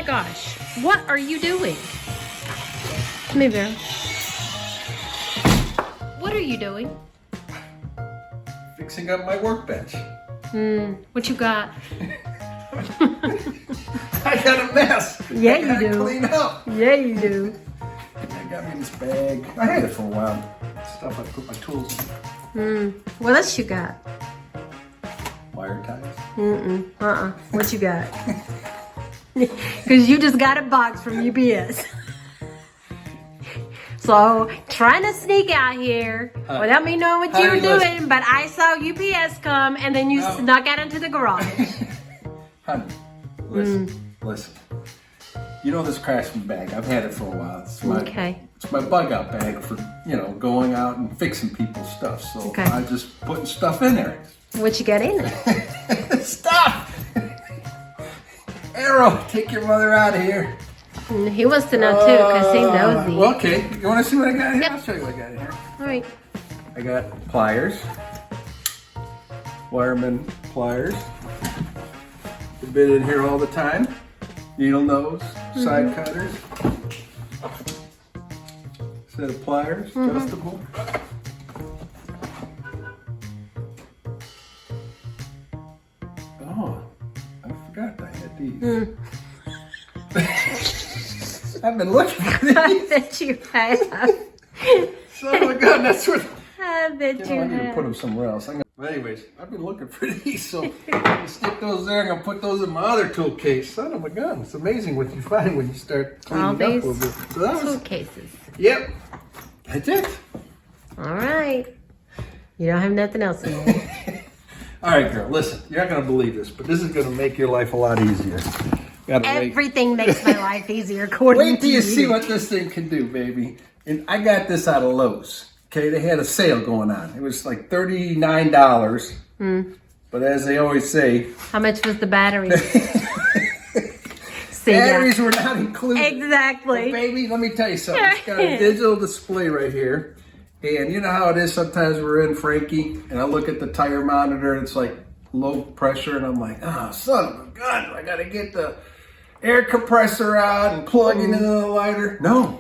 my gosh. What are you doing? Come here, Vera. What are you doing? Fixing up my workbench. What you got? I got a mess. Yeah, I gotta you do. clean up. Yeah, you do. I got me this bag. I had it for a while. Stuff I put my tools in. What else you got? Wire ties. What you got? Because you just got a box from UPS. So, trying to sneak out here without me knowing what you were doing, but I saw UPS come and then you snuck out into the garage. Honey, listen. You know this Craftsman bag, I've had it for a while. It's my bug out bag for, going out and fixing people's stuff. So I'm just putting stuff in there. What you got in there? Stop! Arrow, take your mother out of here. He wants to know too, because he knows me. Well, okay, you want to see what I got here? Yep. I'll show you what I got here. All right. I got pliers, Wireman pliers. They've been in here all the time. Needle nose, side cutters, set of pliers, adjustable. Oh, I forgot I had these. I've been looking for these. I bet you have. Son of a gun, that's what. I bet you I need to have. put them somewhere else. But anyways, I've been looking for these, so I'm gonna stick those there. I'm gonna put those in my other tool case. Son of a gun, it's amazing what you find when you start cleaning up a little bit. So that was, Tool cases. yep, that's it. All right. You don't have nothing else in there. All right, girl, listen, you're not gonna believe this, but this is gonna make your life a lot easier. Everything makes my life easier, according Wait to till you you. see what this thing can do, baby. And I got this out of Lowe's. Okay, they had a sale going on. It was like $39. But as they always say, How much was the battery? batteries were not included. Exactly. But baby, let me tell you something. It's got a digital display right here. And you know how it is sometimes we're in Frankie and I look at the tire monitor and it's like low pressure and I'm like, oh, son of a gun, I gotta get the air compressor out and plug it into the lighter. No,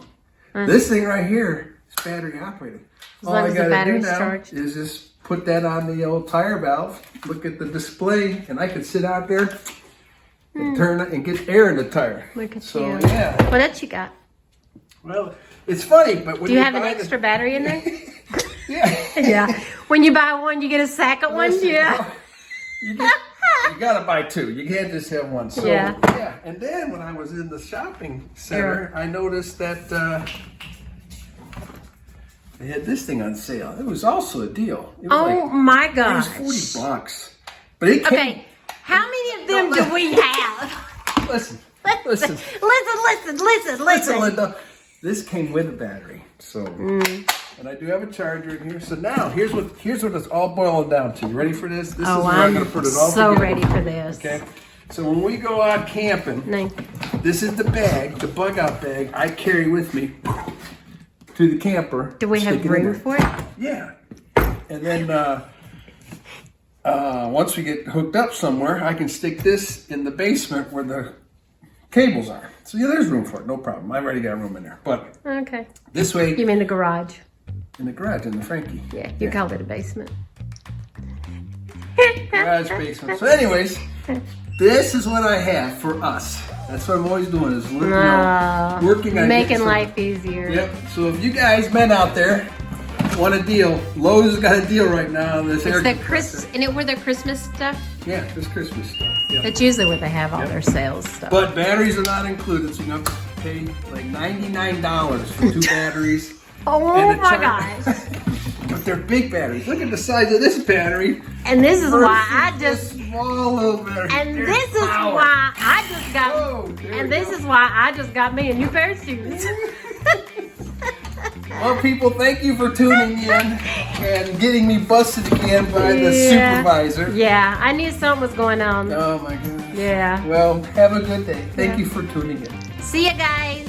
this thing right here is battery operated. All I gotta do now is just put that on the old tire valve, look at the display, and I can sit out there and turn it and get air in the tire. Look at so, you. yeah. What else you got? Well, it's funny, but when Do you have an extra battery in there? Yeah. Yeah. When you buy one, you get a sack of one? Listen, Yeah. You gotta buy two. You can't just have one. So, Yeah. And then when I was in the shopping center, I noticed that they had this thing on sale. It was also a deal. It was my it gosh. was $40. But it came. Okay. How many of them do we have? Listen. Listen, Linda. This came with a battery. So, and I do have a charger in here. So now here's what it's all boiling down to. You ready for this? This is where I'm gonna put it all so together. ready for this. Okay. So when we go out camping, this is the bag, the bug out bag I carry with me to the camper. Do we have room for it? Yeah. And then once we get hooked up somewhere, I can stick this in the basement where the cables are. So yeah, there's room for it, no problem. I already got room in there. But this way. You mean the garage? In the garage, in the Frankie. Yeah, you called it a basement. Garage basement. So anyways, this is what I have for us. That's what I'm always doing is working on making life easier. Yep. So if you guys men out there want a deal, Lowe's has got a deal right now on this air compressor. Were there Christmas stuff? Yeah, this Christmas stuff. Yep. That's usually what they have all their sales stuff. But batteries are not included, so you have to pay like $99 for 2 batteries. Oh my gosh. But they're big batteries. Look at the size of this battery. And this is why I just small little battery. And this is why I just got this is why I just got me a new pair of shoes. Well, people, thank you for tuning in and getting me busted again by the supervisor. Yeah, I knew something was going on. Oh my goodness. Yeah. Well, have a good day. Thank you for tuning in. See you guys.